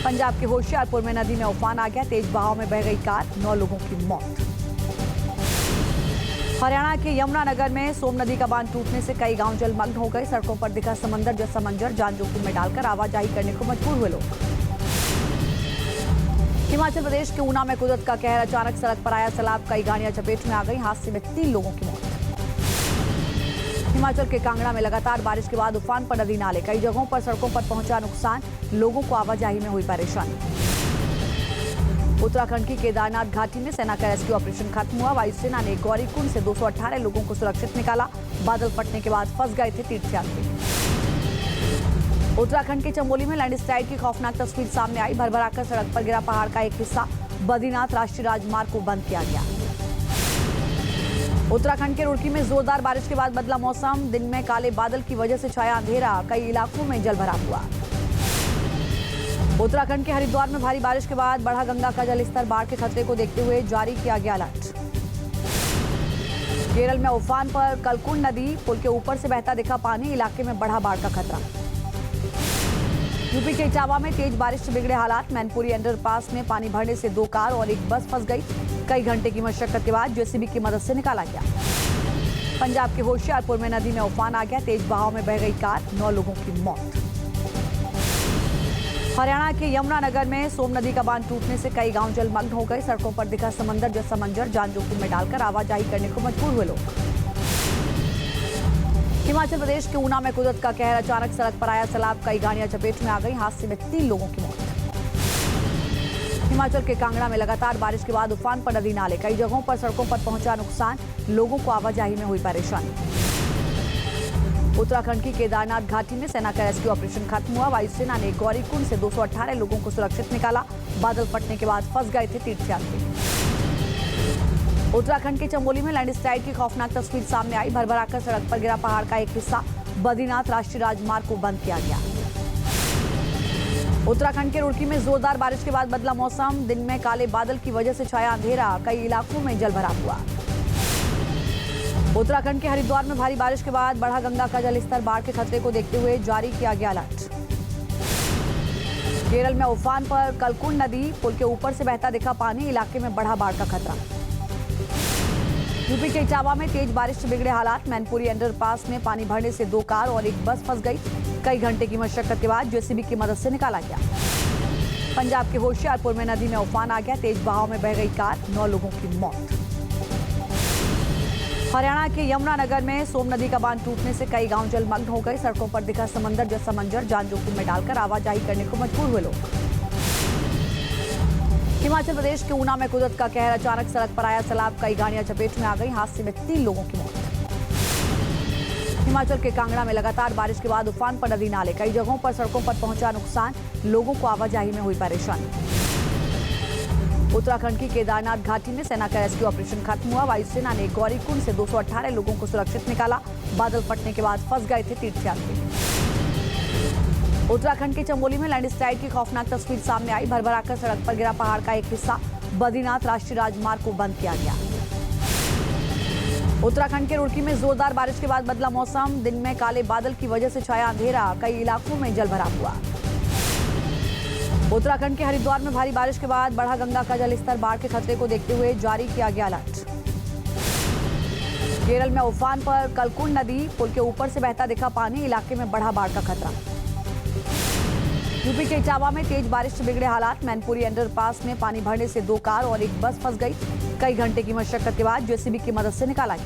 पंजाब के होशियारपुर में नदी में उफान आ गया। तेज बहाव में बह गई कार, 9 लोगों की मौत। हरियाणा के यमुनानगर में सोम नदी का बांध टूटने से कई गांव जलमग्न हो गए। सड़कों पर दिखा समंदर जैसा मंजर, जान जोखिम में डालकर आवाजाही करने को मजबूर हुए लोग। हिमाचल प्रदेश के ऊना में कुदरत का कहर, अचानक सड़क पर आया सैलाब, कई गाड़ियां चपेट में आ गई। हादसे में 3 लोगों की मौत। हिमाचल के कांगड़ा में लगातार बारिश के बाद उफान पर नदी नाले, कई जगहों पर सड़कों पर पहुंचा नुकसान, लोगों को आवाजाही में हुई परेशानी। उत्तराखंड की केदारनाथ घाटी में सेना का रेस्क्यू ऑपरेशन खत्म हुआ। वायुसेना ने गौरीकुंड से 218 लोगों को सुरक्षित निकाला। बादल फटने के बाद फंस गए थे तीर्थयात्री। उत्तराखंड के चमोली में लैंडस्लाइड की खौफनाक तस्वीर सामने आई। भरभराकर सड़क पर गिरा पहाड़ का एक हिस्सा, बद्रीनाथ राष्ट्रीय राजमार्ग को बंद किया गया। उत्तराखंड के रुड़की में जोरदार बारिश के बाद बदला मौसम। दिन में काले बादल की वजह से छाया अंधेरा, कई इलाकों में जलभराव हुआ। उत्तराखंड के हरिद्वार में भारी बारिश के बाद बढ़ा गंगा का जलस्तर, बाढ़ के खतरे को देखते हुए जारी किया गया अलर्ट। केरल में उफान पर कलकुंड नदी, पुल के ऊपर से बहता दिखा पानी, इलाके में बढ़ा बाढ़ का खतरा। यूपी के इटावा में तेज बारिश से बिगड़े हालात। मैनपुरी अंडरपास में पानी भरने से 2 कार और एक बस फंस गई। कई घंटे की मशक्कत के बाद जेसीबी की मदद से निकाला गया। पंजाब के होशियारपुर में नदी में उफान आ गया। तेज बहाव में बह गई कार, 9 लोगों की मौत। हरियाणा के यमुनानगर में सोम नदी का बांध टूटने से कई गांव जलमग्न हो गए। सड़कों पर दिखा समंदर जैसा मंजर, जान जोखिम में डालकर आवाजाही करने को मजबूर हुए लोग। हिमाचल प्रदेश के ऊना में कुदरत का कहर, अचानक सड़क पर आया सैलाब, कई गाड़ियां चपेट में आ गई। हादसे में 3 लोगों की मौत। हिमाचल के कांगड़ा में लगातार बारिश के बाद उफान पर नदी नाले, कई जगहों पर सड़कों पर पहुंचा नुकसान, लोगों को आवाजाही में हुई परेशानी। उत्तराखंड की केदारनाथ घाटी में सेना का रेस्क्यू ऑपरेशन खत्म हुआ। वायुसेना ने गौरीकुंड से 218 लोगों को सुरक्षित निकाला। बादल फटने के बाद फंस गए थे तीर्थयात्री। उत्तराखंड के चमोली में लैंडस्लाइड की खौफनाक तस्वीर सामने आई। भरभराकर सड़क पर गिरा पहाड़ का एक हिस्सा, बद्रीनाथ राष्ट्रीय राजमार्ग को बंद किया गया। उत्तराखंड के रुड़की में जोरदार बारिश के बाद बदला मौसम। दिन में काले बादल की वजह से छाया अंधेरा, कई इलाकों में जलभराव हुआ। उत्तराखंड के हरिद्वार में भारी बारिश के बाद बढ़ा गंगा का जलस्तर, बाढ़ के खतरे को देखते हुए जारी किया गया अलर्ट। केरल में उफान पर कलकुंड नदी, पुल के ऊपर से बहता दिखा पानी, इलाके में बढ़ा बाढ़ का खतरा। यूपी के इटावा में तेज बारिश से बिगड़े हालात। मैनपुरी अंडरपास में पानी भरने से 2 कार और एक बस फंस गई। कई घंटे की मशक्कत के बाद जेसीबी की मदद से निकाला गया। पंजाब के होशियारपुर में नदी में उफान आ गया। तेज बहाव में बह गई कार, 9 लोगों की मौत। हरियाणा के यमुनानगर में सोम नदी का बांध टूटने से कई गांव जलमग्न हो गए। सड़कों पर दिखा समंदर जैसा मंजर, जान जोखिम में डालकर आवाजाही करने को मजबूर हुए लोग। हिमाचल प्रदेश के ऊना में कुदरत का कहर, अचानक सड़क पर आया सैलाब, कई गाड़ियां चपेट में आ गई। हादसे में 3 लोगों की मौत। हिमाचल के कांगड़ा में लगातार बारिश के बाद उफान पर नदी नाले, कई जगहों पर सड़कों पर पहुंचा नुकसान, लोगों को आवाजाही में हुई परेशानी। उत्तराखंड की केदारनाथ घाटी में सेना का रेस्क्यू ऑपरेशन खत्म हुआ। वायुसेना ने गौरीकुंड से 218 लोगों को सुरक्षित निकाला। बादल फटने के बाद फंस गए थे तीर्थयात्री। उत्तराखंड के चमोली में लैंडस्लाइड की खौफनाक तस्वीर सामने आई। भरभराकर सड़क पर गिरा पहाड़ का एक हिस्सा, बद्रीनाथ राष्ट्रीय राजमार्ग को बंद किया गया। उत्तराखंड के रुड़की में जोरदार बारिश के बाद बदला मौसम। दिन में काले बादल की वजह से छाया अंधेरा, कई इलाकों में जलभराव हुआ। उत्तराखंड के हरिद्वार में भारी बारिश के बाद बढ़ा गंगा का जलस्तर, बाढ़ के खतरे को देखते हुए जारी किया गया अलर्ट। केरल में उफान पर कलकुंड नदी, पुल के ऊपर से बहता दिखा पानी, इलाके में बढ़ा बाढ़ का खतरा। यूपी के इटावा में तेज बारिश से बिगड़े हालात। मैनपुरी अंडरपास में पानी भरने से 2 कार और एक बस फंस गई। कई घंटे की मशक्कत के बाद जेसीबी की मदद से निकाला गया।